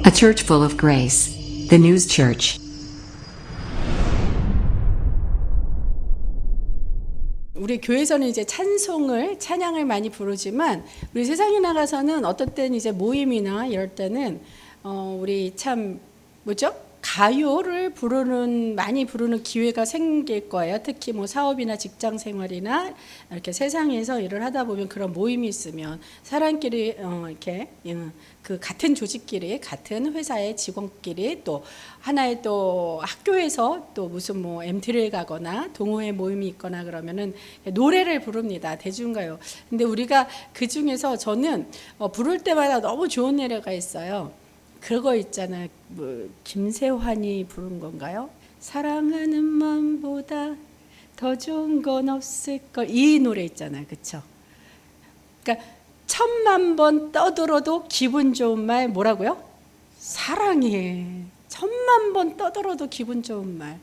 A church full of grace. The News Church. 우리 교회에서는 이제 찬양을 많이 부르지만 우리 세상에 나가서는 어떤 때는 이제 모임이나 이럴 때는 우리 참 가요를 많이 부르는 기회가 생길 거예요. 특히 뭐 사업이나 직장 생활이나 이렇게 세상에서 일을 하다 보면 그런 모임이 있으면 사람끼리 이렇게 그 같은 조직끼리, 같은 회사의 직원끼리, 또 하나의 또 학교에서 또 무슨 뭐 MT를 가거나 동호회 모임이 있거나 그러면은 노래를 부릅니다. 대중가요. 근데 우리가 그 중에서 저는 부를 때마다 너무 좋은 노래가 있어요. 그거 있잖아요. 뭐 김세환이 부른 건가요? 사랑하는 마음보다 더 좋은 건 없을걸. 이 노래 있잖아요. 그렇죠? 그러니까 1000만 번 떠들어도 기분 좋은 말 뭐라고요? 사랑해. 1000만 번 떠들어도 기분 좋은 말.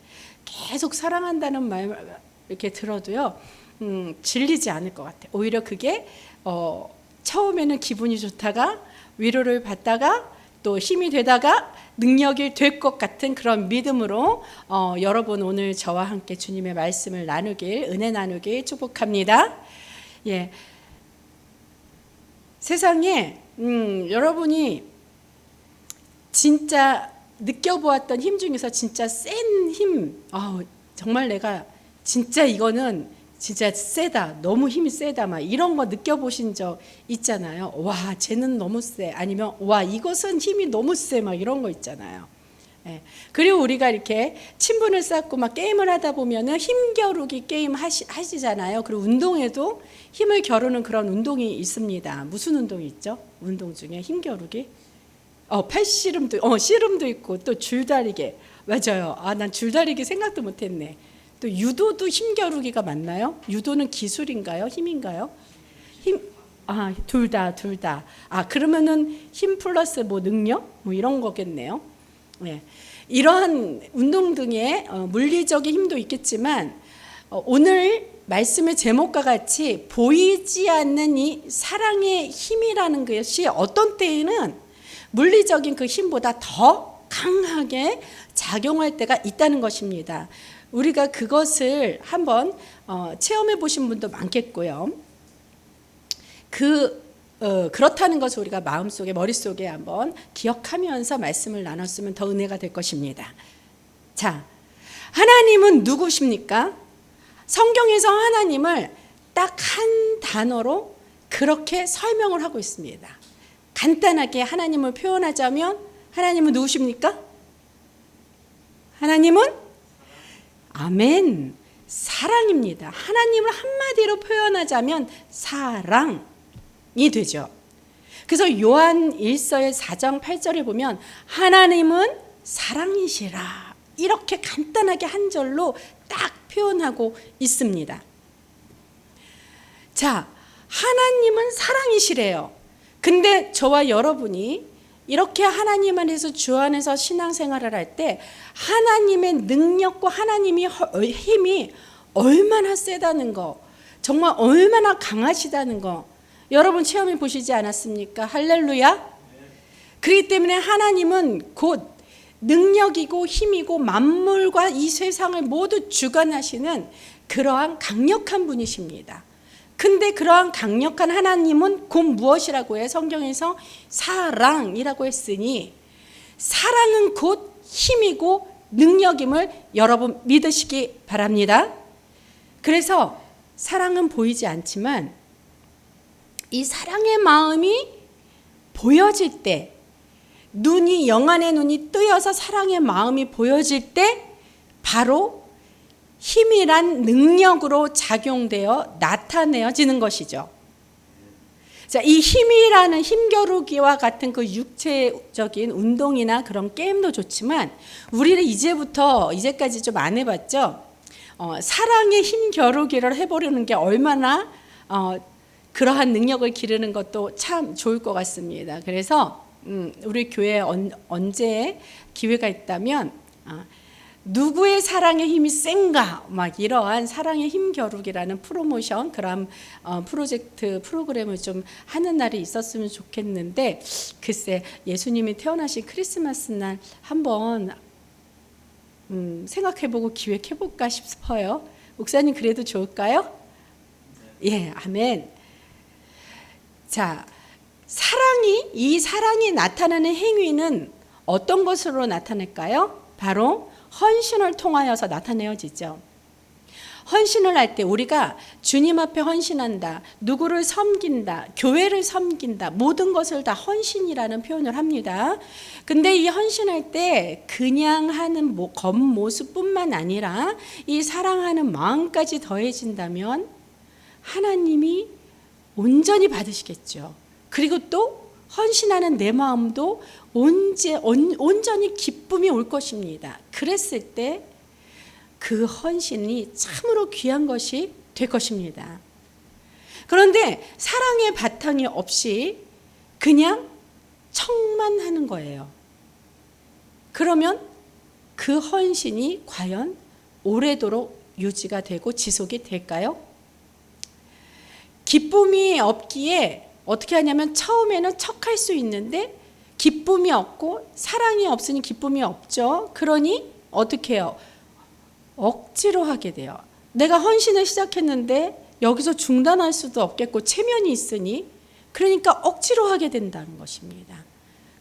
계속 사랑한다는 말 이렇게 들어도요. 질리지 않을 것 같아요. 오히려 그게 처음에는 기분이 좋다가 위로를 받다가 또 힘이 되다가 능력이 될 것 같은 그런 믿음으로 여러분 오늘 저와 함께 주님의 말씀을 나누길, 은혜 나누길 축복합니다. 예, 세상에 여러분이 진짜 느껴보았던 힘 중에서 진짜 센 힘, 정말 내가 진짜 이거는 진짜 세다, 너무 힘이 세다, 막 이런 거 느껴보신 적 있잖아요. 와, 쟤는 너무 세. 아니면 와, 이것은 힘이 너무 세. 막 이런 거 있잖아요. 예. 그리고 우리가 이렇게 친분을 쌓고 막 게임을 하다 보면은 힘겨루기 게임 하시잖아요. 그리고 운동에도 힘을 겨루는 그런 운동이 있습니다. 무슨 운동이 있죠? 운동 중에 힘겨루기? 팔씨름도, 씨름도 있고 또 줄다리기. 맞아요. 난 줄다리기 생각도 못했네. 또 유도도 힘겨루기가 맞나요? 유도는 기술인가요? 힘인가요? 둘 다. 그러면은 힘 플러스 뭐 능력? 뭐 이런 거겠네요. 네. 이러한 운동 등의 물리적인 힘도 있겠지만 오늘 말씀의 제목과 같이 보이지 않는 이 사랑의 힘이라는 것이 어떤 때에는 물리적인 그 힘보다 더 강하게 작용할 때가 있다는 것입니다. 우리가 그것을 한번 체험해 보신 분도 많겠고요. 그렇다는 것을 우리가 마음속에, 머릿속에 한번 기억하면서 말씀을 나눴으면 더 은혜가 될 것입니다. 자, 하나님은 누구십니까? 성경에서 하나님을 딱 한 단어로 그렇게 설명을 하고 있습니다. 간단하게 하나님을 표현하자면 하나님은 누구십니까? 하나님은 아멘. 사랑입니다. 하나님을 한마디로 표현하자면 사랑이 되죠. 그래서 요한 1서의 4장 8절에 보면 하나님은 사랑이시라. 이렇게 간단하게 한 절로 딱 표현하고 있습니다. 자, 하나님은 사랑이시래요. 근데 저와 여러분이 이렇게 하나님 안에서 주 안에서 신앙생활을 할 때 하나님의 능력과 하나님의 힘이 얼마나 세다는 거, 정말 얼마나 강하시다는 거 여러분 체험해 보시지 않았습니까? 할렐루야. 그렇기 때문에 하나님은 곧 능력이고 힘이고 만물과 이 세상을 모두 주관하시는 그러한 강력한 분이십니다. 근데 그러한 강력한 하나님은 곧 무엇이라고 해요? 성경에서 사랑이라고 했으니 사랑은 곧 힘이고 능력임을 여러분 믿으시기 바랍니다. 그래서 사랑은 보이지 않지만 이 사랑의 마음이 보여질 때, 영안의 눈이 뜨여서 사랑의 마음이 보여질 때 바로 힘이란 능력으로 작용되어 나타내어지는 것이죠. 자, 이 힘이라는 힘겨루기와 같은 그 육체적인 운동이나 그런 게임도 좋지만 우리는 이제까지 좀 안 해봤죠. 사랑의 힘겨루기를 해보려는 게 얼마나 그러한 능력을 기르는 것도 참 좋을 것 같습니다. 그래서 우리 교회에 언제 기회가 있다면 누구의 사랑의 힘이 센가 막 이러한 사랑의 힘겨루기라는 프로모션 그런 프로젝트 프로그램을 좀 하는 날이 있었으면 좋겠는데 글쎄 예수님이 태어나신 크리스마스 날 한번 생각해보고 기획해볼까 싶어요. 목사님 그래도 좋을까요? 예, 아멘. 자, 이 사랑이 나타나는 행위는 어떤 것으로 나타날까요? 바로 헌신을 통하여서 나타내어지죠. 헌신을 할 때 우리가 주님 앞에 헌신한다, 누구를 섬긴다, 교회를 섬긴다, 모든 것을 다 헌신이라는 표현을 합니다. 근데 이 헌신할 때 그냥 하는 겉모습뿐만 아니라 이 사랑하는 마음까지 더해진다면 하나님이 온전히 받으시겠죠. 그리고 또 헌신하는 내 마음도 온전히 기쁨이 올 것입니다. 그랬을 때 그 헌신이 참으로 귀한 것이 될 것입니다. 그런데 사랑의 바탕이 없이 그냥 척만 하는 거예요. 그러면 그 헌신이 과연 오래도록 유지가 되고 지속이 될까요? 기쁨이 없기에 어떻게 하냐면 처음에는 척할 수 있는데 기쁨이 없고 사랑이 없으니 기쁨이 없죠. 그러니 어떻게 해요? 억지로 하게 돼요. 내가 헌신을 시작했는데 여기서 중단할 수도 없겠고 체면이 있으니 그러니까 억지로 하게 된다는 것입니다.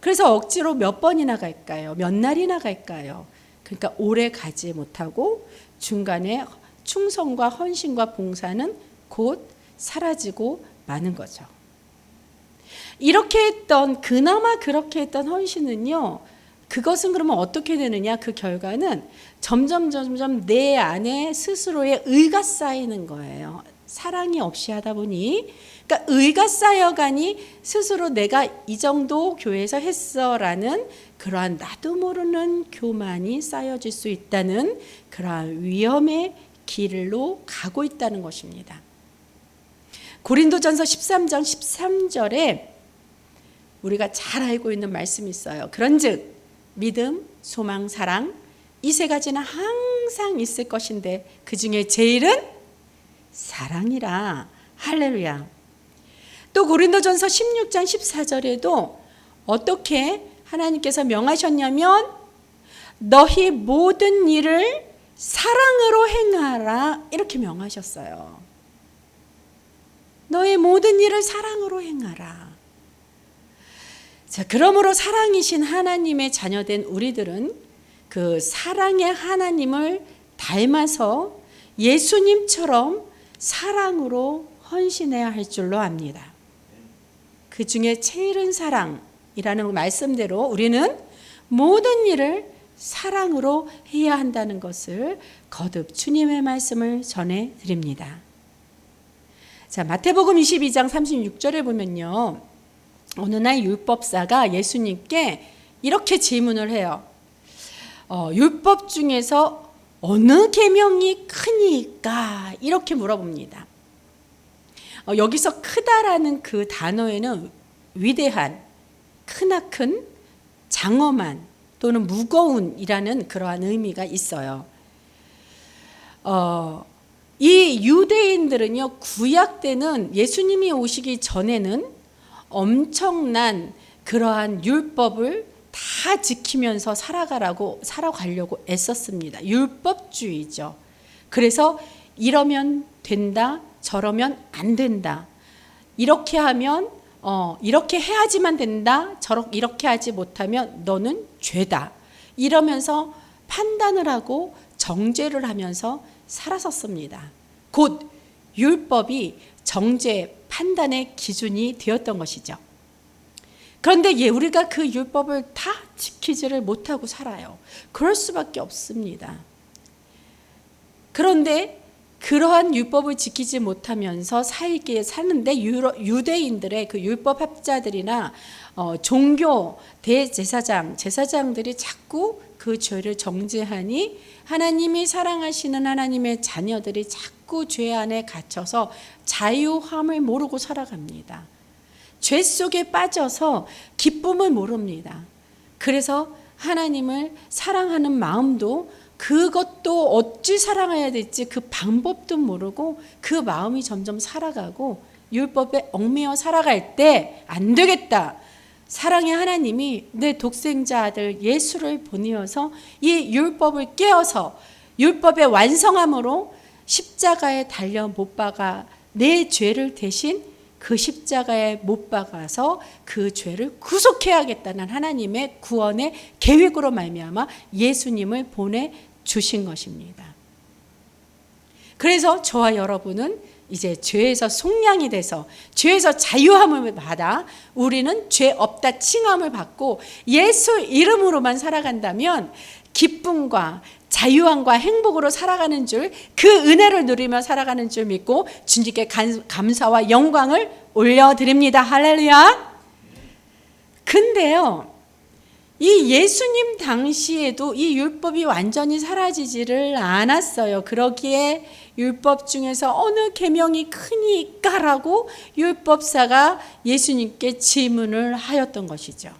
그래서 억지로 몇 번이나 갈까요? 몇 날이나 갈까요? 그러니까 오래 가지 못하고 중간에 충성과 헌신과 봉사는 곧 사라지고 마는 거죠. 그나마 그렇게 했던 헌신은요, 그것은 그러면 어떻게 되느냐? 그 결과는 점점 내 안에 스스로의 의가 쌓이는 거예요. 사랑이 없이 하다 보니, 그러니까 의가 쌓여가니 스스로 내가 이 정도 교회에서 했어라는 그러한 나도 모르는 교만이 쌓여질 수 있다는 그러한 위험의 길로 가고 있다는 것입니다. 고린도전서 13장 13절에 우리가 잘 알고 있는 말씀이 있어요. 그런즉 믿음, 소망, 사랑 이 세 가지는 항상 있을 것인데 그 중에 제일은 사랑이라. 할렐루야. 또 고린도전서 16장 14절에도 어떻게 하나님께서 명하셨냐면 너희 모든 일을 사랑으로 행하라 이렇게 명하셨어요. 너의 모든 일을 사랑으로 행하라. 자, 그러므로 사랑이신 하나님의 자녀된 우리들은 그 사랑의 하나님을 닮아서 예수님처럼 사랑으로 헌신해야 할 줄로 압니다. 그 중에 제일은 사랑이라는 말씀대로 우리는 모든 일을 사랑으로 해야 한다는 것을 거듭 주님의 말씀을 전해 드립니다. 자, 마태복음 22장 36절에 보면요. 어느 날 율법사가 예수님께 이렇게 질문을 해요. 율법 중에서 어느 계명이 크니까? 이렇게 물어봅니다. 여기서 크다라는 그 단어에는 위대한, 크나큰, 장엄한 또는 무거운이라는 그러한 의미가 있어요. 이 유대인들은요, 구약 때는 예수님이 오시기 전에는 엄청난 그러한 율법을 다 지키면서 살아가려고 애썼습니다. 율법주의죠. 그래서 이러면 된다, 저러면 안 된다. 이렇게 하면 이렇게 해야지만 된다. 이렇게 하지 못하면 너는 죄다. 이러면서 판단을 하고 정죄를 하면서 살았었습니다. 곧 율법이 정죄, 판단의 기준이 되었던 것이죠. 그런데 우리가 그 율법을 다 지키지를 못하고 살아요. 그럴 수밖에 없습니다. 그런데 그러한 율법을 지키지 못하면서 살기에 사는데 유대인들의 그 율법학자들이나 종교 제사장들이 자꾸 그 죄를 정죄하니 하나님이 사랑하시는 하나님의 자녀들이 자꾸 죄 안에 갇혀서 자유함을 모르고 살아갑니다. 죄 속에 빠져서 기쁨을 모릅니다. 그래서 하나님을 사랑하는 마음도 그것도 어찌 사랑해야 될지 그 방법도 모르고 그 마음이 점점 살아가고 율법에 얽매여 살아갈 때 안 되겠다. 사랑의 하나님이 내 독생자 아들 예수를 보내어서 이 율법을 깨어서 율법의 완성함으로 십자가에 달려 못 박아 내 죄를 대신 그 십자가에 못 박아서 그 죄를 구속해야겠다는 하나님의 구원의 계획으로 말미암아 예수님을 보내주신 것입니다. 그래서 저와 여러분은 이제 죄에서 속량이 돼서 죄에서 자유함을 받아 우리는 죄 없다 칭함을 받고 예수 이름으로만 살아간다면 기쁨과 자유함과 행복으로 살아가는 줄, 그 은혜를 누리며 살아가는 줄 믿고 주님께 감사와 영광을 올려드립니다. 할렐루야. 근데요, 이 예수님 당시에도 이 율법이 완전히 사라지지를 않았어요. 그러기에 율법 중에서 어느 계명이 크니까라고 율법사가 예수님께 질문을 하였던 것이죠.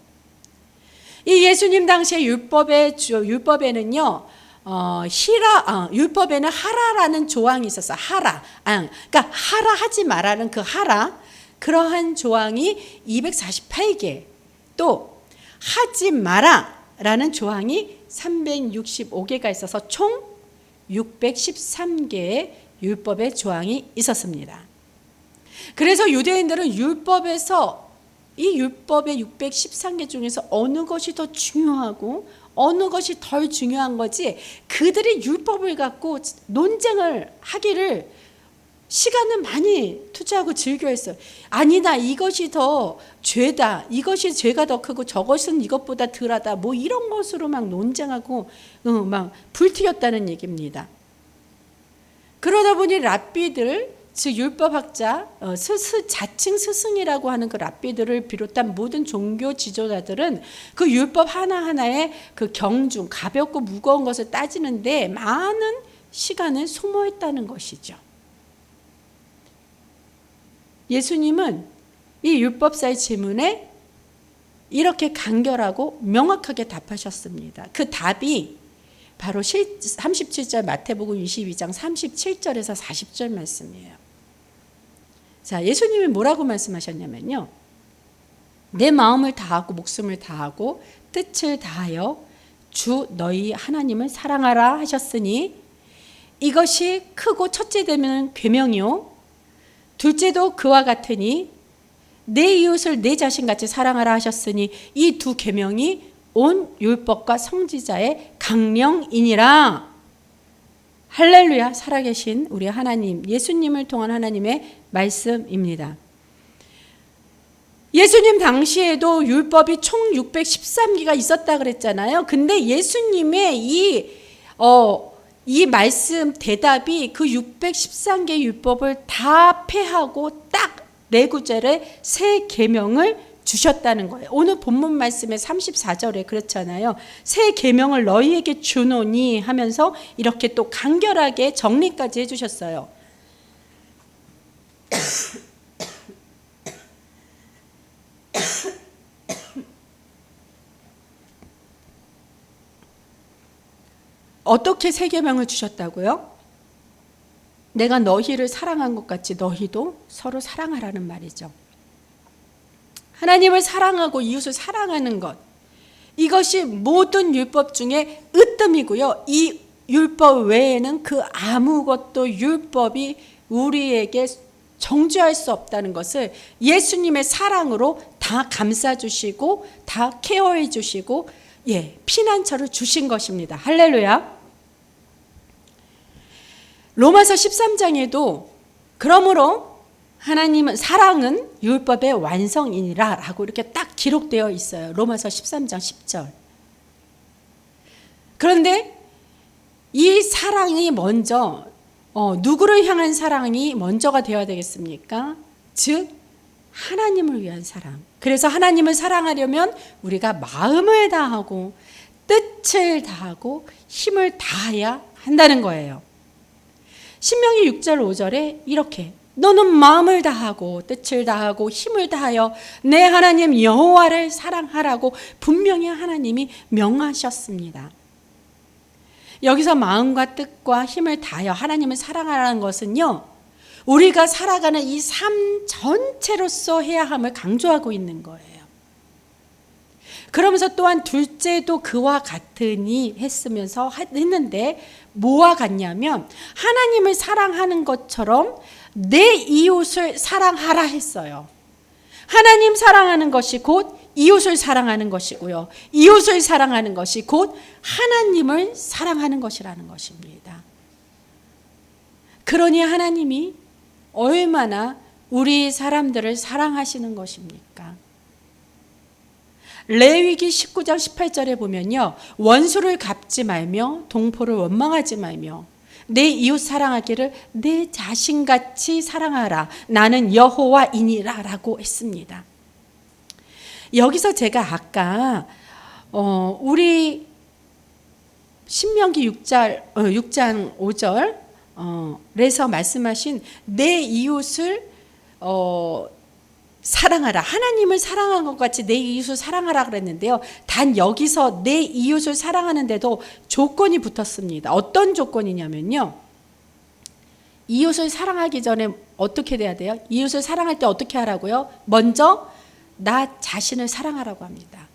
이 예수님 당시의 율법에는요, 율법에는 하라라는 조항이 있었어. 그러니까 하라 하지 말라는 그 하라, 그러한 조항이 248개, 또 하지 마라라는 조항이 365개가 있어서 총 613개의 율법의 조항이 있었습니다. 그래서 유대인들은 율법에서 이 율법의 613개 중에서 어느 것이 더 중요하고 어느 것이 덜 중요한 거지, 그들이 율법을 갖고 논쟁을 하기를 시간을 많이 투자하고 즐겨했어요. 아니다, 이것이 더 죄다, 이것이 죄가 더 크고 저것은 이것보다 덜하다, 뭐 이런 것으로 막 논쟁하고 막 불튀겼다는 얘기입니다. 그러다 보니 랍비들, 즉 율법학자, 자칭 스승이라고 하는 그 랍비들을 비롯한 모든 종교 지도자들은 그 율법 하나하나의 그 경중, 가볍고 무거운 것을 따지는데 많은 시간을 소모했다는 것이죠. 예수님은 이 율법사의 질문에 이렇게 간결하고 명확하게 답하셨습니다. 그 답이 바로 37절 마태복음 22장 37절에서 40절 말씀이에요. 자, 예수님이 뭐라고 말씀하셨냐면요, 내 마음을 다하고 목숨을 다하고 뜻을 다하여 주 너희 하나님을 사랑하라 하셨으니 이것이 크고 첫째 되면 계명이요 둘째도 그와 같으니 내 이웃을 내 자신같이 사랑하라 하셨으니 이 두 계명이 온 율법과 성지자의 강령이니라. 할렐루야. 살아계신 우리 하나님, 예수님을 통한 하나님의 말씀입니다. 예수님 당시에도 율법이 총 613개가 있었다 그랬잖아요. 근데 예수님의 이 말씀 대답이 그 613개 율법을 다 폐하고 딱 네 구절의 새 계명을 주셨다는 거예요. 오늘 본문 말씀의 34절에 그렇잖아요. 새 계명을 너희에게 주노니 하면서 이렇게 또 간결하게 정리까지 해주셨어요. 어떻게 새 계명을 주셨다고요? 내가 너희를 사랑한 것 같이 너희도 서로 사랑하라는 말이죠. 하나님을 사랑하고 이웃을 사랑하는 것, 이것이 모든 율법 중에 으뜸이고요. 이 율법 외에는 그 아무것도 율법이 우리에게 정죄할 수 없다는 것을 예수님의 사랑으로 다 감싸주시고 다 케어해 주시고 피난처를 주신 것입니다. 할렐루야. 로마서 13장에도 그러므로 하나님은 사랑은 율법의 완성이니라 라고 이렇게 딱 기록되어 있어요. 로마서 13장 10절. 그런데 이 사랑이 먼저 누구를 향한 사랑이 먼저가 되어야 되겠습니까? 즉 하나님을 위한 사랑. 그래서 하나님을 사랑하려면 우리가 마음을 다하고 뜻을 다하고 힘을 다해야 한다는 거예요. 신명기 6절 5절에 이렇게 너는 마음을 다하고 뜻을 다하고 힘을 다하여 내 하나님 여호와를 사랑하라고 분명히 하나님이 명하셨습니다. 여기서 마음과 뜻과 힘을 다하여 하나님을 사랑하라는 것은요, 우리가 살아가는 이 삶 전체로서 해야 함을 강조하고 있는 거예요. 그러면서 또한 둘째도 그와 같으니 했는데 뭐와 같냐면 하나님을 사랑하는 것처럼 내 이웃을 사랑하라 했어요. 하나님 사랑하는 것이 곧 이웃을 사랑하는 것이고요. 이웃을 사랑하는 것이 곧 하나님을 사랑하는 것이라는 것입니다. 그러니 하나님이 얼마나 우리 사람들을 사랑하시는 것입니까? 레위기 19장 18절에 보면요, 원수를 갚지 말며 동포를 원망하지 말며 내 이웃 사랑하기를 내 자신같이 사랑하라. 나는 여호와이니라 라고 했습니다. 여기서 제가 아까 우리 신명기 6장 5절에서 말씀하신 내 이웃을 사랑하라. 하나님을 사랑한 것 같이 내 이웃을 사랑하라 그랬는데요. 단 여기서 내 이웃을 사랑하는데도 조건이 붙었습니다. 어떤 조건이냐면요. 이웃을 사랑하기 전에 어떻게 돼야 돼요? 이웃을 사랑할 때 어떻게 하라고요? 먼저 나 자신을 사랑하라고 합니다.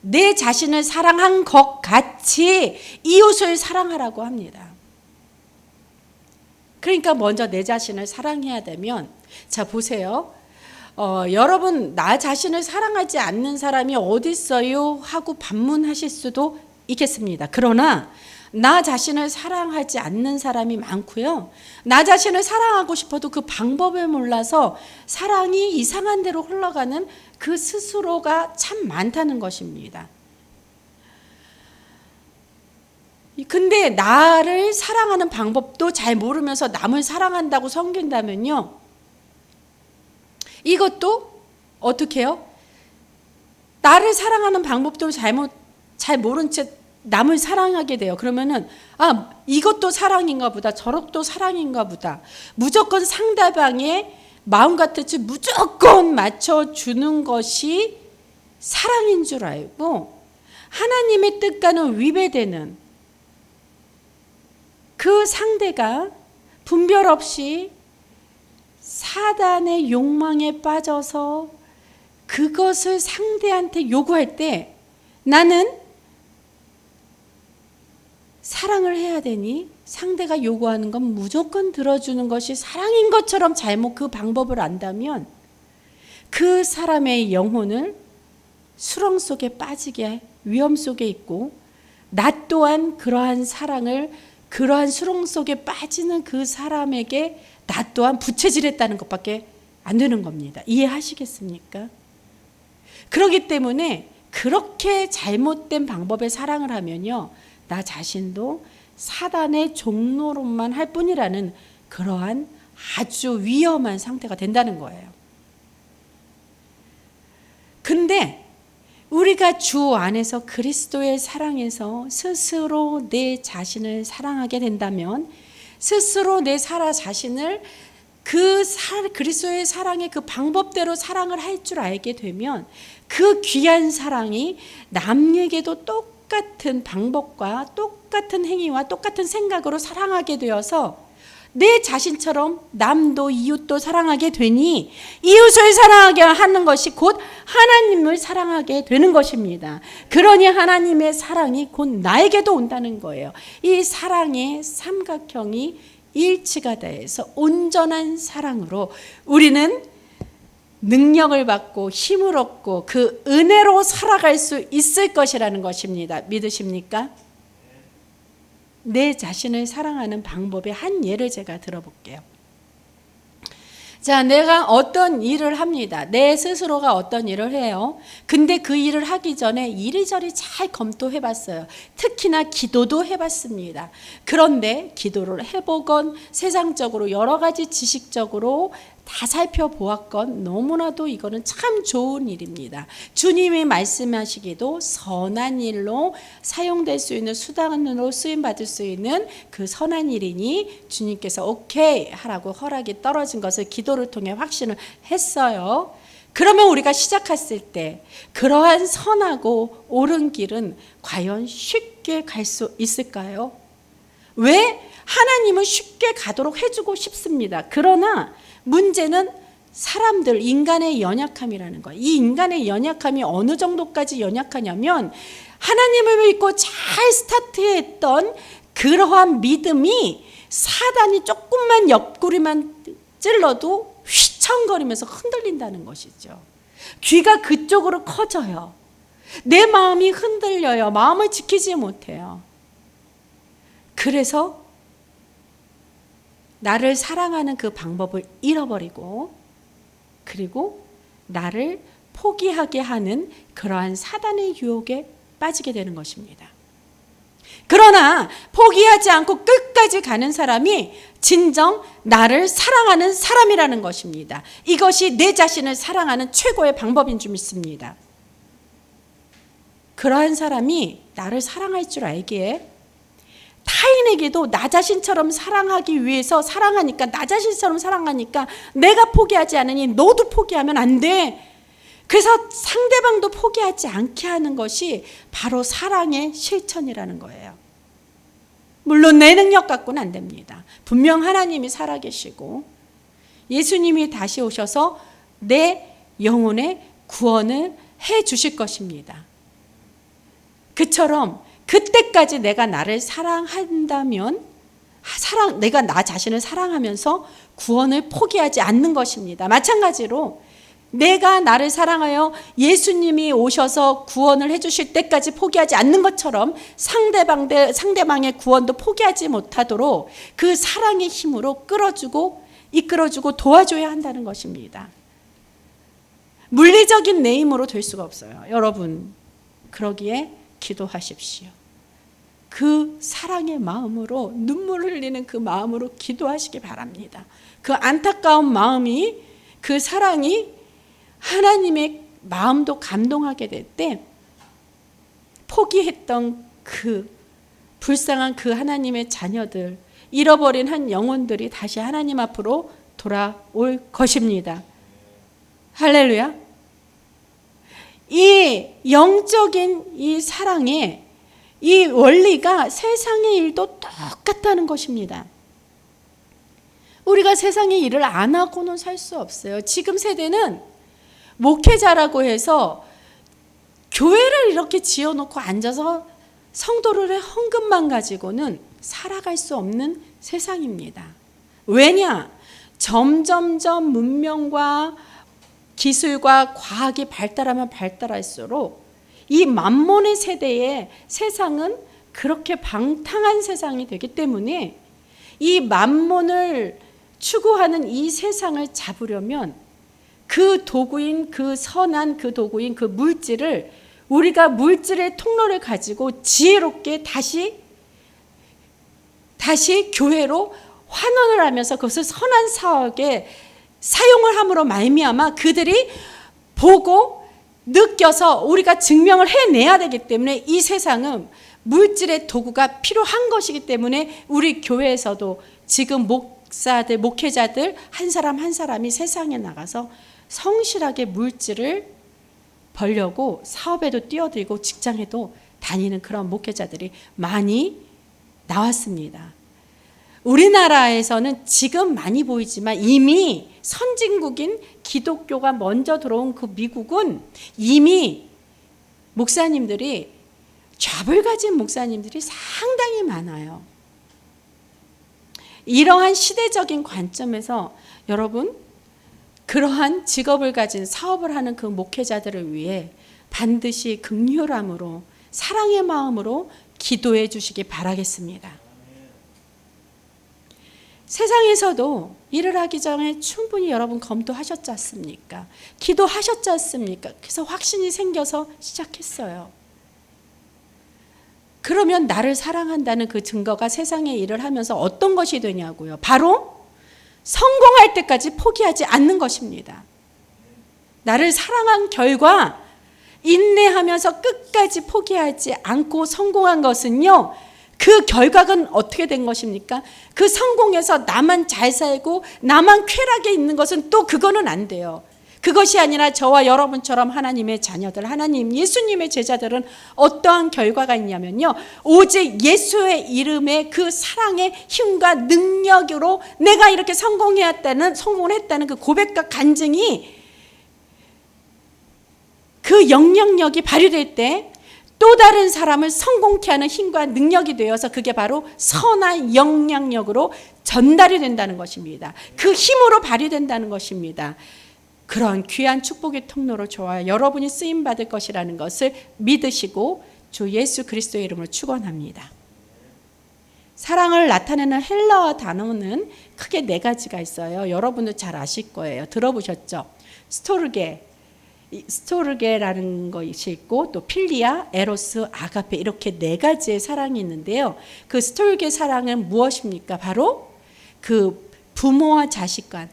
내 자신을 사랑한 것 같이 이웃을 사랑하라고 합니다. 그러니까 먼저 내 자신을 사랑해야 되면, 자 보세요. 여러분, 나 자신을 사랑하지 않는 사람이 어디 있어요? 하고 반문하실 수도 있겠습니다. 그러나 나 자신을 사랑하지 않는 사람이 많고요. 나 자신을 사랑하고 싶어도 그 방법을 몰라서 사랑이 이상한 대로 흘러가는 그 스스로가 참 많다는 것입니다. 근데 나를 사랑하는 방법도 잘 모르면서 남을 사랑한다고 섬긴다면요, 이것도 어떻게 해요? 나를 사랑하는 방법도 잘 모른 채 남을 사랑하게 돼요. 그러면은 이것도 사랑인가 보다, 저것도 사랑인가 보다. 무조건 상대방의 마음 같을지 무조건 맞춰주는 것이 사랑인 줄 알고 하나님의 뜻과는 위배되는 그 상대가 분별 없이 사단의 욕망에 빠져서 그것을 상대한테 요구할 때 나는 사랑을 해야 되니 상대가 요구하는 건 무조건 들어주는 것이 사랑인 것처럼 잘못 그 방법을 안다면 그 사람의 영혼을 수렁 속에 빠지게 위험 속에 있고 나 또한 그러한 사랑을 그러한 수렁 속에 빠지는 그 사람에게 나 또한 부채질했다는 것밖에 안 되는 겁니다. 이해하시겠습니까? 그렇기 때문에 그렇게 잘못된 방법의 사랑을 하면요, 나 자신도 사단의 종노릇만 할 뿐이라는 그러한 아주 위험한 상태가 된다는 거예요. 근데 우리가 주 안에서 그리스도의 사랑에서 스스로 내 자신을 사랑하게 된다면, 스스로 내 자신을 그리스도의 사랑의 그 방법대로 사랑을 할 줄 알게 되면 그 귀한 사랑이 남에게도 똑같은 방법과 똑같은 행위와 똑같은 생각으로 사랑하게 되어서 내 자신처럼 남도 이웃도 사랑하게 되니 이웃을 사랑하게 하는 것이 곧 하나님을 사랑하게 되는 것입니다. 그러니 하나님의 사랑이 곧 나에게도 온다는 거예요. 이 사랑의 삼각형이 일치가 돼서 온전한 사랑으로 우리는 능력을 받고 힘을 얻고 그 은혜로 살아갈 수 있을 것이라는 것입니다. 믿으십니까? 내 자신을 사랑하는 방법의 한 예를 제가 들어볼게요. 자, 내가 어떤 일을 합니다. 내 스스로가 어떤 일을 해요. 근데 그 일을 하기 전에 이리저리 잘 검토해 봤어요. 특히나 기도도 해봤습니다. 그런데 기도를 해보건 세상적으로 여러 가지 지식적으로 다 살펴보았건 너무나도 이거는 참 좋은 일입니다. 주님이 말씀하시기도 선한 일로 사용될 수 있는 수단으로 쓰임받을 수 있는 그 선한 일이니 주님께서 오케이 하라고 허락이 떨어진 것을 기도를 통해 확신을 했어요. 그러면 우리가 시작했을 때 그러한 선하고 옳은 길은 과연 쉽게 갈 수 있을까요? 왜? 하나님은 쉽게 가도록 해주고 싶습니다. 그러나 문제는 사람들, 인간의 연약함이라는 거예요. 이 인간의 연약함이 어느 정도까지 연약하냐면 하나님을 믿고 잘 스타트했던 그러한 믿음이 사단이 조금만 옆구리만 찔러도 휘청거리면서 흔들린다는 것이죠. 귀가 그쪽으로 커져요. 내 마음이 흔들려요. 마음을 지키지 못해요. 그래서 나를 사랑하는 그 방법을 잃어버리고 그리고 나를 포기하게 하는 그러한 사단의 유혹에 빠지게 되는 것입니다. 그러나 포기하지 않고 끝까지 가는 사람이 진정 나를 사랑하는 사람이라는 것입니다. 이것이 내 자신을 사랑하는 최고의 방법인 줄 믿습니다. 그러한 사람이 나를 사랑할 줄 알기에 타인에게도 나 자신처럼 사랑하기 위해서 사랑하니까 나 자신처럼 사랑하니까 내가 포기하지 않으니 너도 포기하면 안 돼. 그래서 상대방도 포기하지 않게 하는 것이 바로 사랑의 실천이라는 거예요. 물론 내 능력 갖고는 안 됩니다. 분명 하나님이 살아계시고 예수님이 다시 오셔서 내 영혼의 구원을 해 주실 것입니다. 그처럼 그때까지 내가 나를 사랑한다면 내가 나 자신을 사랑하면서 구원을 포기하지 않는 것입니다. 마찬가지로 내가 나를 사랑하여 예수님이 오셔서 구원을 해주실 때까지 포기하지 않는 것처럼 상대방의 구원도 포기하지 못하도록 그 사랑의 힘으로 끌어주고 이끌어주고 도와줘야 한다는 것입니다. 물리적인 내 힘으로 될 수가 없어요. 여러분, 그러기에 기도하십시오. 그 사랑의 마음으로 눈물 흘리는 그 마음으로 기도하시기 바랍니다. 그 안타까운 마음이 그 사랑이 하나님의 마음도 감동하게 될 때 포기했던 그 불쌍한 그 하나님의 자녀들 잃어버린 한 영혼들이 다시 하나님 앞으로 돌아올 것입니다. 할렐루야. 이 영적인 이 사랑의 이 원리가 세상의 일도 똑같다는 것입니다. 우리가 세상의 일을 안 하고는 살 수 없어요. 지금 세대는 목회자라고 해서 교회를 이렇게 지어놓고 앉아서 성도들의 헌금만 가지고는 살아갈 수 없는 세상입니다. 왜냐? 점점점 문명과 기술과 과학이 발달하면 발달할수록 이 만몬의 세대의 세상은 그렇게 방탕한 세상이 되기 때문에 이 만몬을 추구하는 이 세상을 잡으려면 그 도구인 그 선한 그 도구인 그 물질을 우리가 물질의 통로를 가지고 지혜롭게 다시 교회로 환원을 하면서 그것을 선한 사역에 사용을 함으로 말미암아 그들이 보고 느껴서 우리가 증명을 해내야 되기 때문에 이 세상은 물질의 도구가 필요한 것이기 때문에 우리 교회에서도 지금 목사들, 목회자들 한 사람 한 사람이 세상에 나가서 성실하게 물질을 벌려고 사업에도 뛰어들고 직장에도 다니는 그런 목회자들이 많이 나왔습니다. 우리나라에서는 지금 많이 보이지만 이미 선진국인 기독교가 먼저 들어온 그 미국은 이미 목사님들이 잡을 가진 목사님들이 상당히 많아요. 이러한 시대적인 관점에서 여러분 그러한 직업을 가진 사업을 하는 그 목회자들을 위해 반드시 긍휼함으로 사랑의 마음으로 기도해 주시기 바라겠습니다. 세상에서도 일을 하기 전에 충분히 여러분 검토하셨지 않습니까? 기도하셨지 않습니까? 그래서 확신이 생겨서 시작했어요. 그러면 나를 사랑한다는 그 증거가 세상에 일을 하면서 어떤 것이 되냐고요? 바로 성공할 때까지 포기하지 않는 것입니다. 나를 사랑한 결과 인내하면서 끝까지 포기하지 않고 성공한 것은요. 그 결과는 어떻게 된 것입니까? 그 성공에서 나만 잘 살고 나만 쾌락에 있는 것은 또 그거는 안 돼요. 그것이 아니라 저와 여러분처럼 하나님의 자녀들, 하나님 예수님의 제자들은 어떠한 결과가 있냐면요, 오직 예수의 이름의 그 사랑의 힘과 능력으로 내가 이렇게 성공을 했다는 그 고백과 간증이, 그 영향력이 발휘될 때 또 다른 사람을 성공케 하는 힘과 능력이 되어서 그게 바로 선한 영향력으로 전달이 된다는 것입니다. 그 힘으로 발휘된다는 것입니다. 그런 귀한 축복의 통로로 저와 여러분이 쓰임받을 것이라는 것을 믿으시고 주 예수 그리스도의 이름으로 축원합니다. 사랑을 나타내는 헬라어 단어는 크게 4가지가 있어요. 여러분도 잘 아실 거예요. 들어보셨죠? 스토르게라는 것이 있고, 또 필리아, 에로스, 아가페, 이렇게 4가지의 사랑이 있는데요. 그 스토르게 사랑은 무엇입니까? 바로 그 부모와 자식 간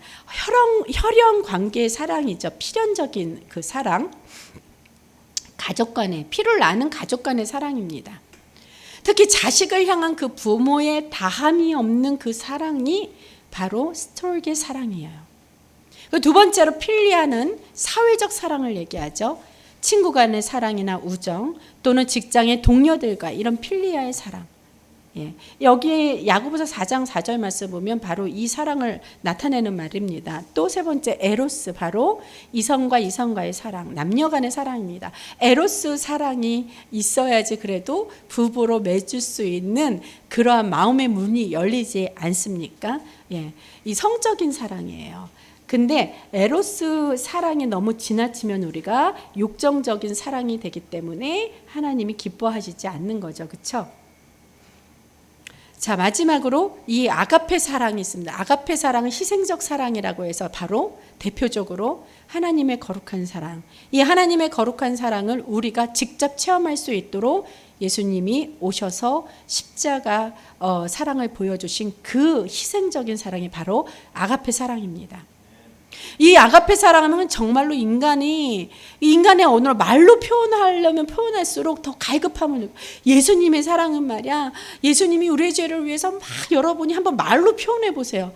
혈연 관계의 사랑이죠. 필연적인 그 사랑, 가족 간의, 피를 나는 가족 간의 사랑입니다. 특히 자식을 향한 그 부모의 다함이 없는 그 사랑이 바로 스토르게 사랑이에요. 두 번째로 필리아는 사회적 사랑을 얘기하죠. 친구 간의 사랑이나 우정, 또는 직장의 동료들과 이런 필리아의 사랑. 여기에 야고보서 4장 4절 말씀 보면 바로 이 사랑을 나타내는 말입니다. 또 3번째 에로스, 바로 이성과 이성과의 사랑, 남녀 간의 사랑입니다. 에로스 사랑이 있어야지 그래도 부부로 맺을 수 있는 그러한 마음의 문이 열리지 않습니까? 이 성적인 사랑이에요. 근데 에로스 사랑이 너무 지나치면 우리가 욕정적인 사랑이 되기 때문에 하나님이 기뻐하시지 않는 거죠. 그렇죠? 자, 마지막으로 이 아가페 사랑이 있습니다. 아가페 사랑은 희생적 사랑이라고 해서 바로 대표적으로 하나님의 거룩한 사랑. 이 하나님의 거룩한 사랑을 우리가 직접 체험할 수 있도록 예수님이 오셔서 십자가 사랑을 보여주신 그 희생적인 사랑이 바로 아가페 사랑입니다. 이 아가페 사랑은 정말로 인간의 언어로 말로 표현하려면 표현할수록 더 갈급함을 느끼고, 예수님의 사랑은 말이야, 예수님이 우리의 죄를 위해서 막 여러분이 한번 말로 표현해 보세요.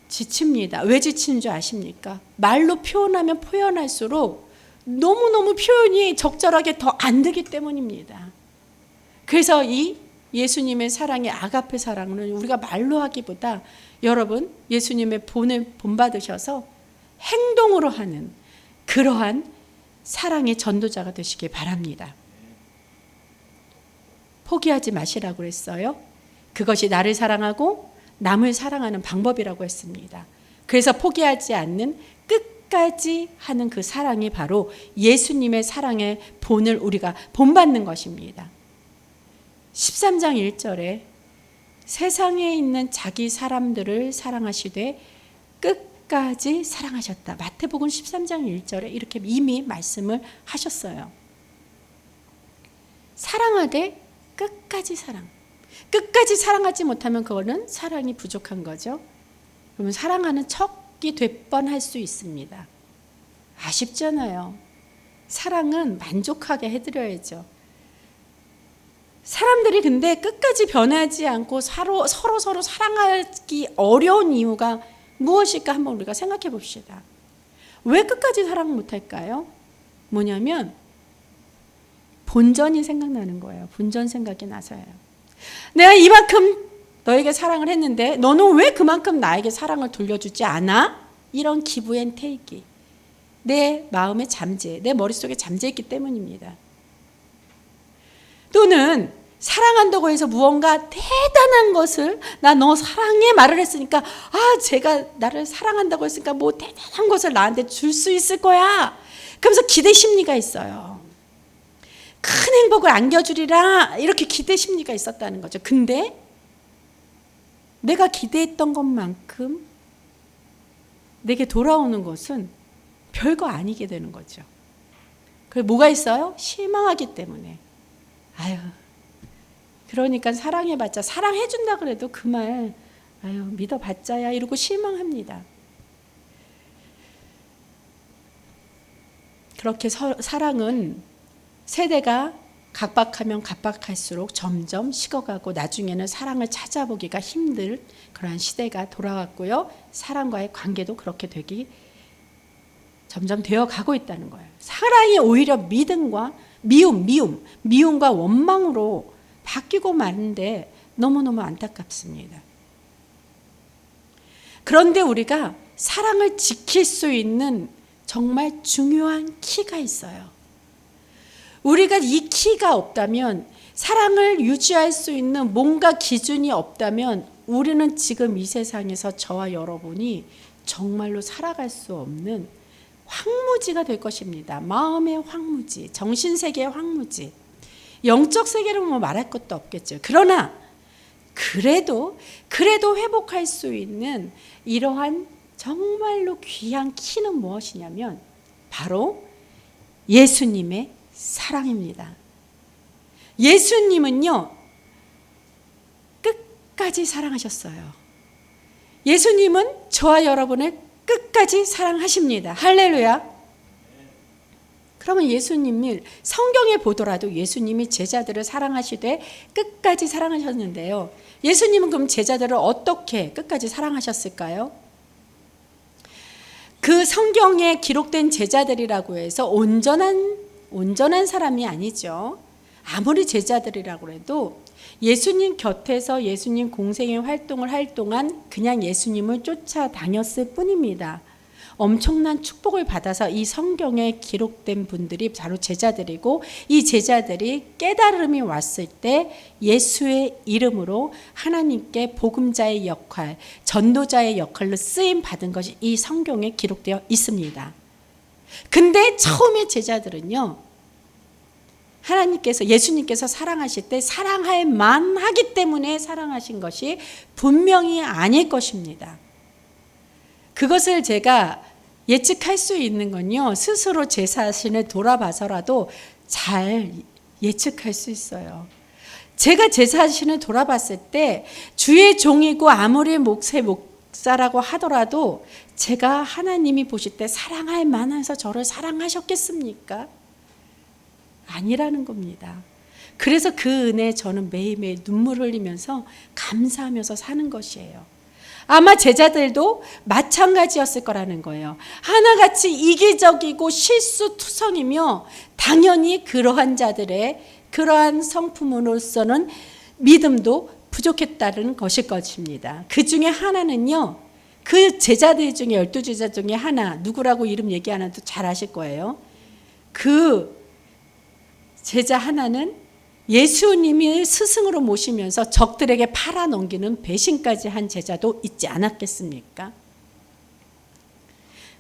지칩니다. 왜 지치는 줄 아십니까? 말로 표현하면 표현할수록 너무너무 표현이 적절하게 더 안 되기 때문입니다. 그래서 이 예수님의 사랑의 아가페 사랑은 우리가 말로 하기보다 여러분 예수님의 본을 본받으셔서 행동으로 하는 그러한 사랑의 전도자가 되시길 바랍니다. 포기하지 마시라고 그랬어요. 그것이 나를 사랑하고 남을 사랑하는 방법이라고 했습니다. 그래서 포기하지 않는 끝까지 하는 그 사랑이 바로 예수님의 사랑의 본을 우리가 본받는 것입니다. 13장 1절에 세상에 있는 자기 사람들을 사랑하시되 끝까지 사랑하셨다. 마태복음 13장 1절에 이렇게 이미 말씀을 하셨어요. 사랑하되 끝까지 사랑. 끝까지 사랑하지 못하면 그거는 사랑이 부족한 거죠. 그러면 사랑하는 척이 될 뻔할 수 있습니다. 아쉽잖아요. 사랑은 만족하게 해드려야죠. 사람들이 근데 끝까지 변하지 않고 서로 사랑하기 어려운 이유가 무엇일까 한번 우리가 생각해 봅시다. 왜 끝까지 사랑 못할까요? 뭐냐면 본전이 생각나는 거예요. 본전 생각이 나서요. 내가 이만큼 너에게 사랑을 했는데 너는 왜 그만큼 나에게 사랑을 돌려주지 않아? 이런 기브 앤 테이크. 내 마음에 잠재, 내 머릿속에 잠재있기 때문입니다. 또는 사랑한다고 해서 무언가 대단한 것을, 나 너 사랑해 말을 했으니까, 제가 나를 사랑한다고 했으니까 뭐 대단한 것을 나한테 줄 수 있을 거야. 그러면서 기대 심리가 있어요. 큰 행복을 안겨주리라, 이렇게 기대 심리가 있었다는 거죠. 근데 내가 기대했던 것만큼 내게 돌아오는 것은 별거 아니게 되는 거죠. 그래서 뭐가 있어요? 실망하기 때문에. 그러니까 사랑해봤자, 사랑해준다 그래도 그 말 믿어봤자야 이러고 실망합니다. 그렇게 사랑은 세대가 각박하면 각박할수록 점점 식어가고 나중에는 사랑을 찾아보기가 힘들 그러한 시대가 돌아왔고요. 사랑과의 관계도 그렇게 되기 점점 되어 가고 있다는 거예요. 사랑이 오히려 믿음과 미움과 원망으로 바뀌고 마는데 너무너무 안타깝습니다. 그런데 우리가 사랑을 지킬 수 있는 정말 중요한 키가 있어요. 우리가 이 키가 없다면, 사랑을 유지할 수 있는 뭔가 기준이 없다면 우리는 지금 이 세상에서 저와 여러분이 정말로 살아갈 수 없는 황무지가 될 것입니다. 마음의 황무지, 정신세계의 황무지, 영적 세계는 뭐 말할 것도 없겠죠. 그러나 그래도 회복할 수 있는 이러한 정말로 귀한 키는 무엇이냐면 바로 예수님의 사랑입니다. 예수님은요, 끝까지 사랑하셨어요. 예수님은 저와 여러분을 끝까지 사랑하십니다. 할렐루야. 그러면 예수님이 성경에 보더라도 예수님이 제자들을 사랑하시되 끝까지 사랑하셨는데요. 예수님은 그럼 제자들을 어떻게 끝까지 사랑하셨을까요? 그 성경에 기록된 제자들이라고 해서 온전한 사람이 아니죠. 아무리 제자들이라고 해도 예수님 곁에서 예수님 공생의 활동을 할 동안 그냥 예수님을 쫓아다녔을 뿐입니다. 엄청난 축복을 받아서 이 성경에 기록된 분들이 바로 제자들이고, 이 제자들이 깨달음이 왔을 때 예수의 이름으로 하나님께 복음자의 역할, 전도자의 역할로 쓰임 받은 것이 이 성경에 기록되어 있습니다. 근데 처음에 제자들은요, 하나님께서, 예수님께서 사랑하실 때 사랑할 만하기 때문에 사랑하신 것이 분명히 아닐 것입니다. 그것을 제가 예측할 수 있는 건요, 스스로 제 자신을 돌아봐서라도 잘 예측할 수 있어요. 제가 제 자신을 돌아봤을 때 주의 종이고 아무리 목사라고 하더라도 제가 하나님이 보실 때 사랑할 만해서 저를 사랑하셨겠습니까? 아니라는 겁니다. 그래서 그 은혜에 저는 매일매일 눈물 흘리면서 감사하면서 사는 것이에요. 아마 제자들도 마찬가지였을 거라는 거예요. 하나같이 이기적이고 실수투성이며 당연히 그러한 자들의 그러한 성품으로서는 믿음도 부족했다는 것일 것입니다. 그 중에 하나는요, 그 제자들 중에 12제자 중에 하나, 누구라고 이름 얘기 안 해도 잘 아실 거예요. 그 제자 하나는 예수님이 스승으로 모시면서 적들에게 팔아넘기는 배신까지 한 제자도 있지 않았겠습니까?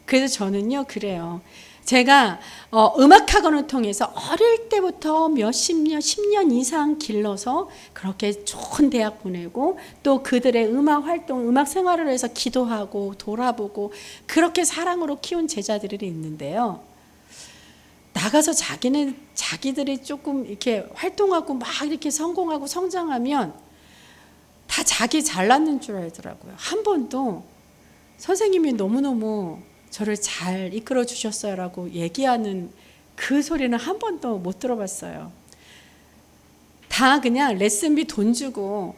그래서 저는요, 그래요. 제가 음악학원을 통해서 어릴 때부터 몇십 년, 10년 이상 길러서 그렇게 좋은 대학 보내고 또 그들의 음악 활동, 음악 생활을 해서 기도하고 돌아보고 그렇게 사랑으로 키운 제자들이 있는데요. 나가서 자기들이 조금 이렇게 활동하고 막 이렇게 성공하고 성장하면 다 자기 잘났는 줄 알더라고요. 한 번도 선생님이 너무너무 저를 잘 이끌어 주셨어요라고 얘기하는 그 소리는 한 번도 못 들어봤어요. 다 그냥 레슨비 돈 주고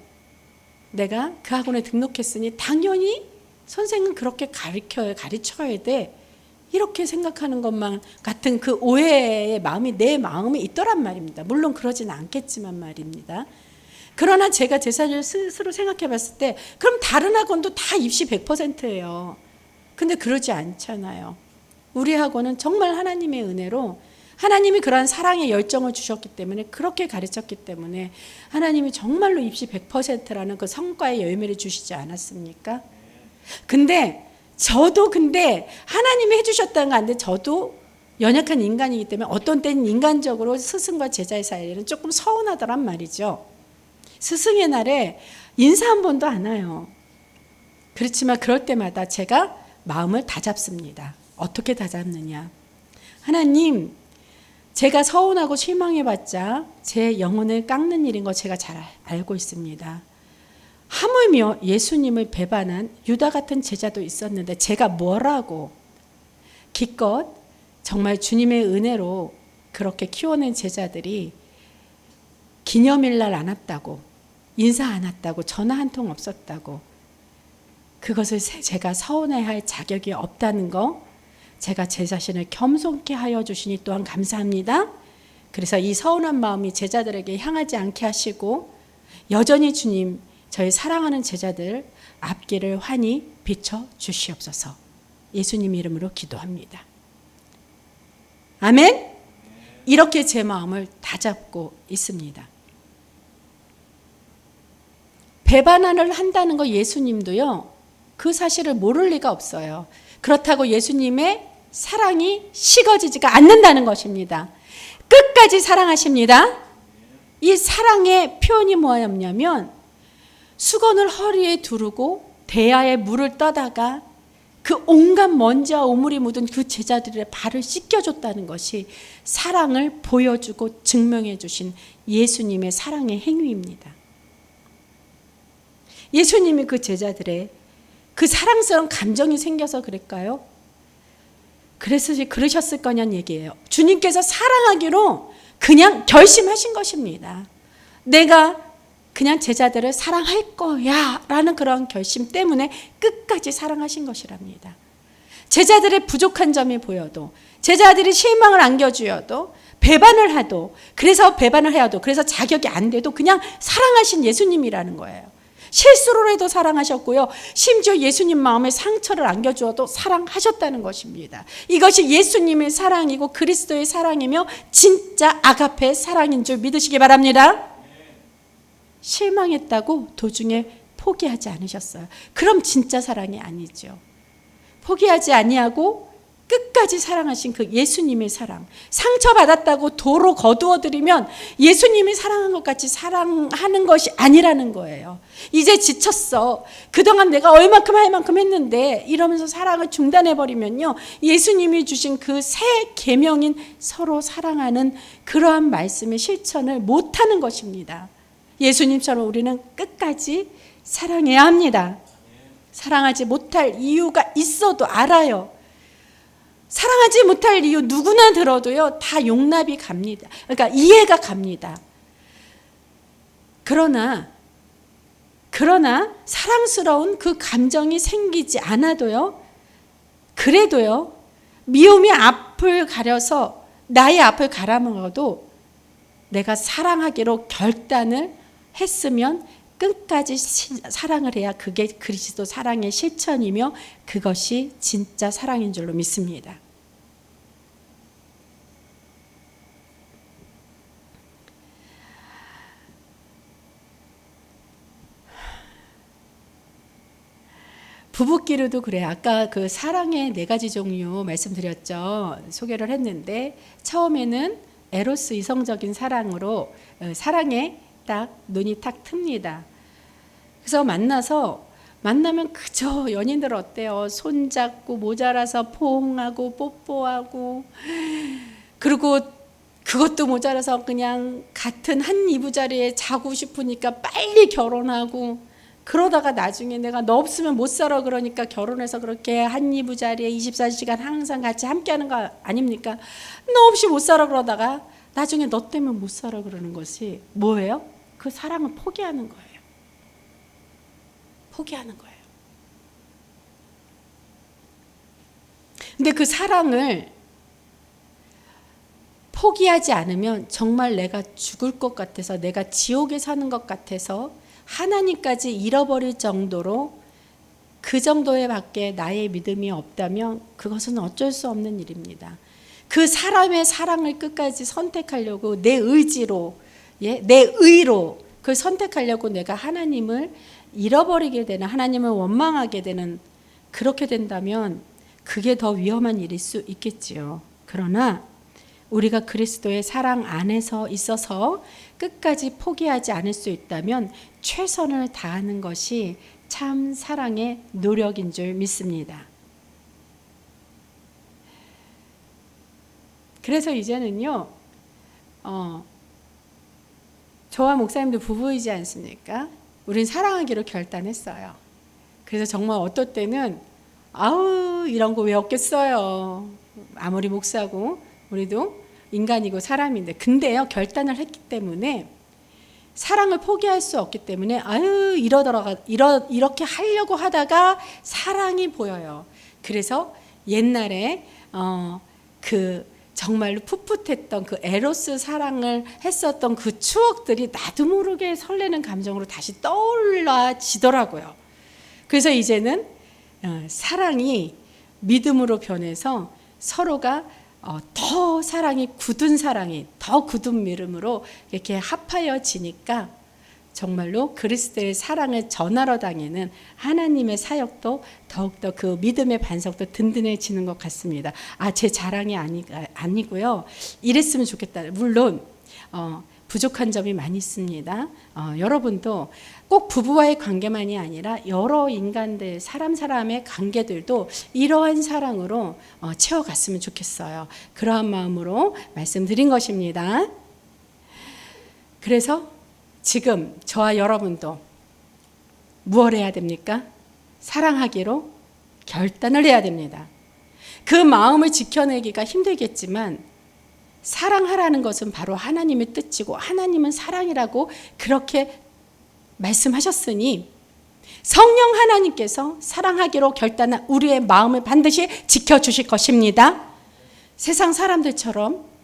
내가 그 학원에 등록했으니 당연히 선생은 그렇게 가르쳐야 돼. 이렇게 생각하는 것만 같은 그 오해의 마음이 내 마음에 있더란 말입니다. 물론 그러진 않겠지만 말입니다. 그러나 제가 제 사실을 스스로 생각해 봤을 때 그럼 다른 학원도 다 입시 100%예요. 근데 그러지 않잖아요. 우리 학원은 정말 하나님의 은혜로 하나님이 그러한 사랑의 열정을 주셨기 때문에 그렇게 가르쳤기 때문에 하나님이 정말로 입시 100%라는 그 성과의 열매를 주시지 않았습니까? 근데 하나님이 해주셨다는 거 아닌데 저도 연약한 인간이기 때문에 어떤 때는 인간적으로 스승과 제자의 사이에는 조금 서운하더란 말이죠. 스승의 날에 인사 한 번도 안 해요. 그렇지만 그럴 때마다 제가 마음을 다잡습니다. 어떻게 다잡느냐. 하나님, 제가 서운하고 실망해봤자 제 영혼을 깎는 일인 거 제가 잘 알고 있습니다. 하물며 예수님을 배반한 유다 같은 제자도 있었는데 제가 뭐라고 기껏 정말 주님의 은혜로 그렇게 키워낸 제자들이 기념일날 안 왔다고, 인사 안 왔다고, 전화 한 통 없었다고, 그것을 제가 서운해할 자격이 없다는 거, 제가 제 자신을 겸손케 하여 주시니 또한 감사합니다. 그래서 이 서운한 마음이 제자들에게 향하지 않게 하시고 여전히 주님, 저희 사랑하는 제자들 앞길을 환히 비춰 주시옵소서. 예수님 이름으로 기도합니다. 아멘. 이렇게 제 마음을 다잡고 있습니다. 배반을 한다는 거 예수님도요, 그 사실을 모를 리가 없어요. 그렇다고 예수님의 사랑이 식어지지가 않는다는 것입니다. 끝까지 사랑하십니다. 이 사랑의 표현이 뭐였냐면 수건을 허리에 두르고 대야에 물을 떠다가 그 온갖 먼지와 오물이 묻은 그 제자들의 발을 씻겨줬다는 것이 사랑을 보여주고 증명해 주신 예수님의 사랑의 행위입니다. 예수님이 그 제자들의 그 사랑스러운 감정이 생겨서 그럴까요? 그래서 그러셨을 거냐는 얘기예요. 주님께서 사랑하기로 그냥 결심하신 것입니다. 내가 그냥 제자들을 사랑할 거야 라는 그런 결심 때문에 끝까지 사랑하신 것이랍니다. 제자들의 부족한 점이 보여도, 제자들이 실망을 안겨주어도, 배반을 해도, 그래서 자격이 안 돼도 그냥 사랑하신 예수님이라는 거예요. 실수로 해도 사랑하셨고요. 심지어 예수님 마음에 상처를 안겨주어도 사랑하셨다는 것입니다. 이것이 예수님의 사랑이고 그리스도의 사랑이며 진짜 아가페의 사랑인 줄 믿으시기 바랍니다. 실망했다고 도중에 포기하지 않으셨어요. 그럼 진짜 사랑이 아니죠. 포기하지 아니하고 끝까지 사랑하신 그 예수님의 사랑. 상처받았다고 도로 거두어드리면 예수님이 사랑한 것 같이 사랑하는 것이 아니라는 거예요. 이제 지쳤어. 그동안 내가 얼만큼 할 만큼 했는데 이러면서 사랑을 중단해버리면요, 예수님이 주신 그 새 계명인 서로 사랑하는 그러한 말씀의 실천을 못하는 것입니다. 예수님처럼 우리는 끝까지 사랑해야 합니다. 사랑하지 못할 이유가 있어도 알아요. 사랑하지 못할 이유 누구나 들어도요, 다 용납이 갑니다. 그러니까 이해가 갑니다. 그러나 사랑스러운 그 감정이 생기지 않아도요, 그래도요, 미움이 앞을 가려서 나의 앞을 가라먹어도 내가 사랑하기로 결단을 했으면 끝까지 사랑을 해야 그게 그리스도 사랑의 실천이며 그것이 진짜 사랑인 줄로 믿습니다. 부부끼리도 그래요. 아까 그 사랑의 4가지 종류 말씀드렸죠. 소개를 했는데 처음에는 에로스 이성적인 사랑으로 사랑에 딱 눈이 탁 틉니다. 그래서 만나면 그저 연인들 어때요? 손잡고 모자라서 포옹하고 뽀뽀하고, 그리고 그것도 모자라서 그냥 같은 한 이부자리에 자고 싶으니까 빨리 결혼하고, 그러다가 나중에 내가 너 없으면 못 살아 그러니까 결혼해서 그렇게 한 이부자리에 24시간 항상 같이 함께하는 거 아닙니까? 너 없이 못 살아 그러다가 나중에 너 때문에 못 살아 그러는 것이 뭐예요? 그 사랑을 포기하는 거예요. 포기하는 거예요. 근데 그 사랑을 포기하지 않으면 정말 내가 죽을 것 같아서, 내가 지옥에 사는 것 같아서 하나님까지 잃어버릴 정도로, 그 정도에 밖에 나의 믿음이 없다면 그것은 어쩔 수 없는 일입니다. 그 사람의 사랑을 끝까지 선택하려고 내 의지로, 내 의로 그걸 선택하려고 내가 하나님을 잃어버리게 되는, 하나님을 원망하게 되는, 그렇게 된다면 그게 더 위험한 일일 수 있겠지요. 그러나 우리가 그리스도의 사랑 안에서 있어서 끝까지 포기하지 않을 수 있다면 최선을 다하는 것이 참 사랑의 노력인 줄 믿습니다. 그래서 이제는요, 저와 목사님도 부부이지 않습니까? 우린 사랑하기로 결단했어요. 그래서 정말 어떨 때는 이런 거 왜 없겠어요. 아무리 목사고 우리도 인간이고 사람인데, 근데요, 결단을 했기 때문에 사랑을 포기할 수 없기 때문에 이렇게 하려고 하다가 사랑이 보여요. 그래서 옛날에 그 정말로 풋풋했던 그 에로스 사랑을 했었던 그 추억들이 나도 모르게 설레는 감정으로 다시 떠올라지더라고요. 그래서 이제는 사랑이 믿음으로 변해서 서로가 더 사랑이 굳은 사랑이 더 굳은 믿음으로 이렇게 합하여지니까 정말로 그리스도의 사랑을 전하러 다니는 하나님의 사역도 더욱더 그 믿음의 반석도 든든해지는 것 같습니다. 제 자랑이 아니고요. 이랬으면 좋겠다. 물론 부족한 점이 많이 있습니다. 여러분도 꼭 부부와의 관계만이 아니라 여러 인간들, 사람의 관계들도 이러한 사랑으로 채워갔으면 좋겠어요. 그러한 마음으로 말씀드린 것입니다. 그래서 지금 저와 여러분도 무엇을 해야 됩니까? 사랑하기로 결단을 해야 됩니다. 그 마음을 지켜내기가 힘들겠지만 사랑하라는 것은 바로 하나님의 뜻이고 하나님은 사랑이라고 그렇게 말씀하셨으니 성령 하나님께서 사랑하기로 결단한 우리의 마음을 반드시 지켜주실 것입니다. 세상 사람들처럼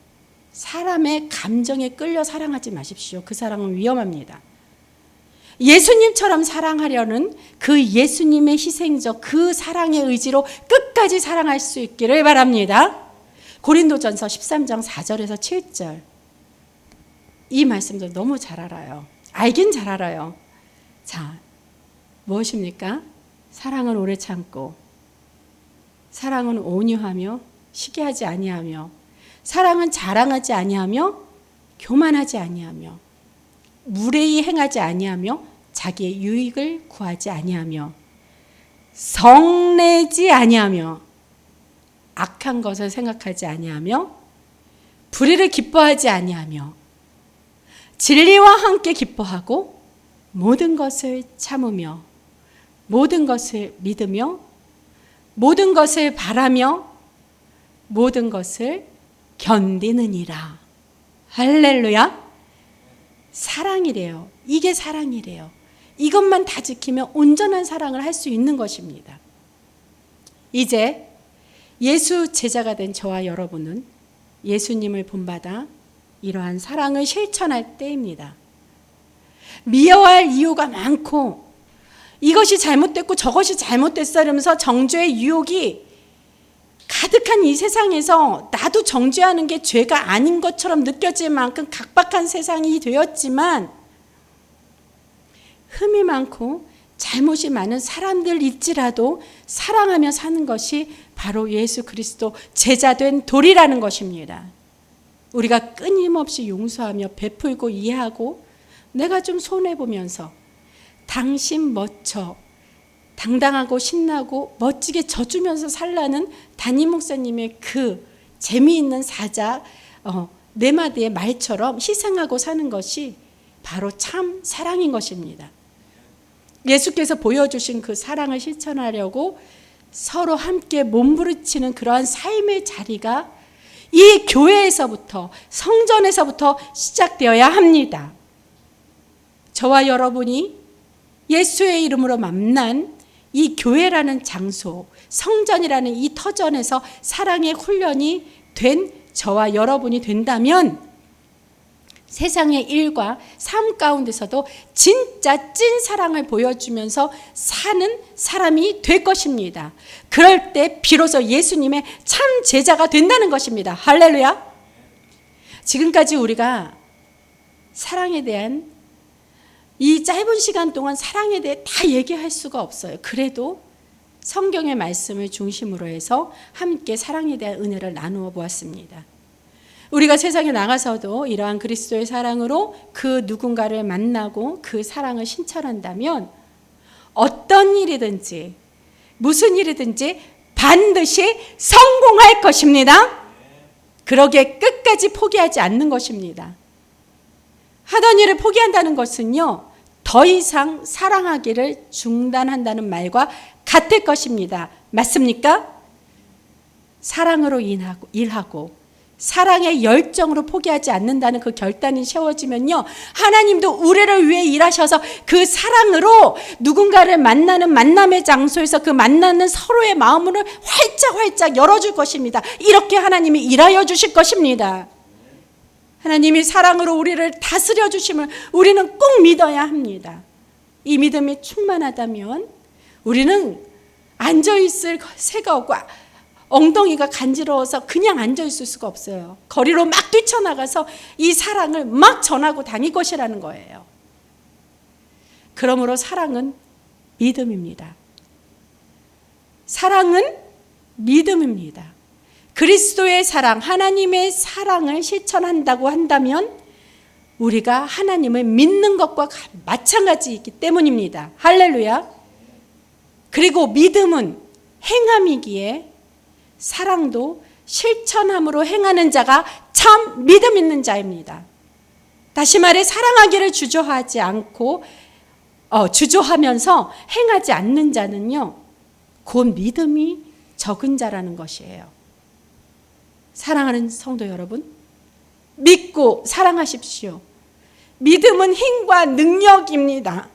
사람의 감정에 끌려 사랑하지 마십시오. 그 사랑은 위험합니다. 예수님처럼 사랑하려는 그 예수님의 희생적 그 사랑의 의지로 끝까지 사랑할 수 있기를 바랍니다. 고린도전서 13장 4절에서 7절 이 말씀도 너무 잘 알아요. 알긴 잘 알아요. 자, 무엇입니까? 사랑은 오래 참고 사랑은 온유하며 시기하지 아니하며 사랑은 자랑하지 아니하며 교만하지 아니하며 무례히 행하지 아니하며 자기의 유익을 구하지 아니하며 성내지 아니하며 악한 것을 생각하지 아니하며 불의를 기뻐하지 아니하며 진리와 함께 기뻐하고 모든 것을 참으며 모든 것을 믿으며 모든 것을 바라며 모든 것을 견디느니라. 할렐루야. 사랑이래요. 이게 사랑이래요. 이것만 다 지키면 온전한 사랑을 할 수 있는 것입니다. 이제 예수 제자가 된 저와 여러분은 예수님을 본받아 이러한 사랑을 실천할 때입니다. 미워할 이유가 많고 이것이 잘못됐고 저것이 잘못됐어 이러면서 정죄의 유혹이 가득한 이 세상에서 나도 정죄하는 게 죄가 아닌 것처럼 느껴질 만큼 각박한 세상이 되었지만 흠이 많고 잘못이 많은 사람들일지라도 사랑하며 사는 것이 바로 예수 그리스도 제자된 도리라는 것입니다. 우리가 끊임없이 용서하며 베풀고 이해하고 내가 좀 손해보면서 당신 멋져 당당하고 신나고 멋지게 져주면서 살라는 담임 목사님의 그 재미있는 사자 네 마디의 말처럼 희생하고 사는 것이 바로 참 사랑인 것입니다. 예수께서 보여주신 그 사랑을 실천하려고 서로 함께 몸부림치는 그러한 삶의 자리가 이 교회에서부터 성전에서부터 시작되어야 합니다. 저와 여러분이 예수의 이름으로 만난 이 교회라는 장소, 성전이라는 이 터전에서 사랑의 훈련이 된 저와 여러분이 된다면 세상의 일과 삶 가운데서도 진짜 찐 사랑을 보여주면서 사는 사람이 될 것입니다. 그럴 때 비로소 예수님의 참 제자가 된다는 것입니다. 할렐루야. 지금까지 우리가 사랑에 대한 이 짧은 시간 동안 사랑에 대해 다 얘기할 수가 없어요. 그래도 성경의 말씀을 중심으로 해서 함께 사랑에 대한 은혜를 나누어 보았습니다. 우리가 세상에 나가서도 이러한 그리스도의 사랑으로 그 누군가를 만나고 그 사랑을 실천한다면 어떤 일이든지 무슨 일이든지 반드시 성공할 것입니다. 그러기에 끝까지 포기하지 않는 것입니다. 하던 일을 포기한다는 것은요, 더 이상 사랑하기를 중단한다는 말과 같을 것입니다. 맞습니까? 사랑으로 일하고 사랑의 열정으로 포기하지 않는다는 그 결단이 세워지면요, 하나님도 우리를 위해 일하셔서 그 사랑으로 누군가를 만나는 만남의 장소에서 그 만나는 서로의 마음을 활짝 열어줄 것입니다. 이렇게 하나님이 일하여 주실 것입니다. 하나님이 사랑으로 우리를 다스려 주심을 우리는 꼭 믿어야 합니다. 이 믿음이 충만하다면 우리는 앉아있을 새가 없고 엉덩이가 간지러워서 그냥 앉아있을 수가 없어요. 거리로 막 뛰쳐나가서 이 사랑을 막 전하고 다닐 것이라는 거예요. 그러므로 사랑은 믿음입니다. 사랑은 믿음입니다. 그리스도의 사랑, 하나님의 사랑을 실천한다고 한다면 우리가 하나님을 믿는 것과 마찬가지이기 때문입니다. 할렐루야. 그리고 믿음은 행함이기에 사랑도 실천함으로 행하는 자가 참 믿음 있는 자입니다. 다시 말해 사랑하기를 주저하지 않고 주저하면서 행하지 않는 자는요, 곧 믿음이 적은 자라는 것이에요. 사랑하는 성도 여러분, 믿고 사랑하십시오. 믿음은 힘과 능력입니다.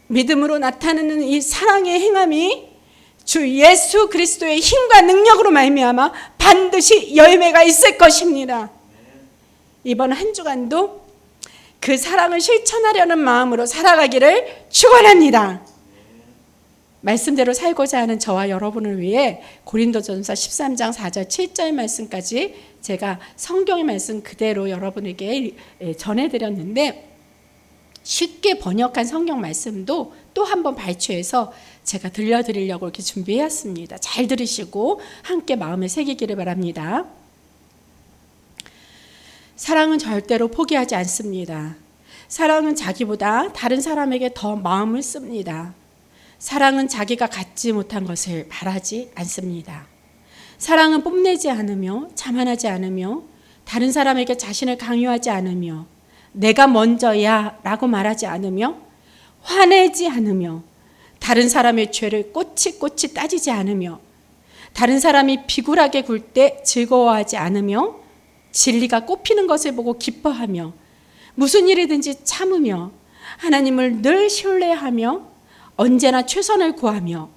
믿음으로 나타나는 이 사랑의 행함이 주 예수 그리스도의 힘과 능력으로 말미암아 반드시 열매가 있을 것입니다. 이번 한 주간도 그 사랑을 실천하려는 마음으로 살아가기를 축원합니다. 말씀대로 살고자 하는 저와 여러분을 위해 고린도전서 13장 4절 7절 말씀까지 제가 성경의 말씀 그대로 여러분에게 전해드렸는데, 쉽게 번역한 성경 말씀도 또 한 번 발췌해서 제가 들려드리려고 이렇게 준비했습니다. 잘 들으시고 함께 마음에 새기기를 바랍니다. 사랑은 절대로 포기하지 않습니다. 사랑은 자기보다 다른 사람에게 더 마음을 씁니다. 사랑은 자기가 갖지 못한 것을 바라지 않습니다. 사랑은 뽐내지 않으며 자만하지 않으며 다른 사람에게 자신을 강요하지 않으며 내가 먼저야 라고 말하지 않으며 화내지 않으며 다른 사람의 죄를 꼬치꼬치 따지지 않으며 다른 사람이 비굴하게 굴 때 즐거워하지 않으며 진리가 꼽히는 것을 보고 기뻐하며 무슨 일이든지 참으며 하나님을 늘 신뢰하며 언제나 최선을 구하며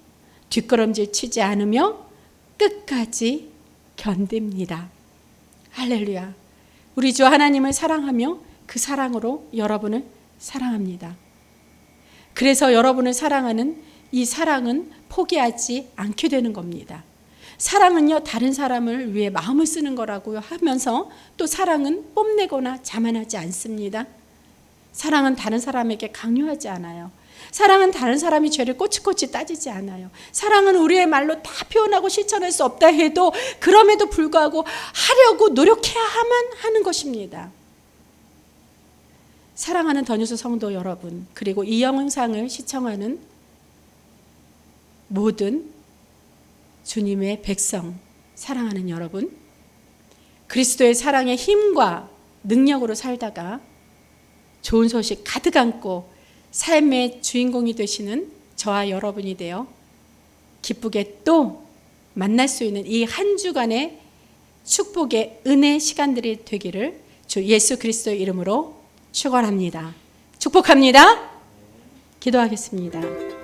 뒷걸음질 치지 않으며 끝까지 견딥니다. 할렐루야. 우리 주 하나님을 사랑하며 그 사랑으로 여러분을 사랑합니다. 그래서 여러분을 사랑하는 이 사랑은 포기하지 않게 되는 겁니다. 사랑은요, 다른 사람을 위해 마음을 쓰는 거라고 하면서 또 사랑은 뽐내거나 자만하지 않습니다. 사랑은 다른 사람에게 강요하지 않아요. 사랑은 다른 사람이 죄를 꼬치꼬치 따지지 않아요. 사랑은 우리의 말로 다 표현하고 실천할 수 없다 해도 그럼에도 불구하고 하려고 노력해야만 하는 것입니다. 사랑하는 더뉴스 성도 여러분, 그리고 이 영상을 시청하는 모든 주님의 백성, 사랑하는 여러분, 그리스도의 사랑의 힘과 능력으로 살다가 좋은 소식 가득 안고 삶의 주인공이 되시는 저와 여러분이 되어 기쁘게 또 만날 수 있는 이 한 주간의 축복의 은혜 시간들이 되기를 주 예수 그리스도의 이름으로 축원합니다. 축복합니다. 기도하겠습니다.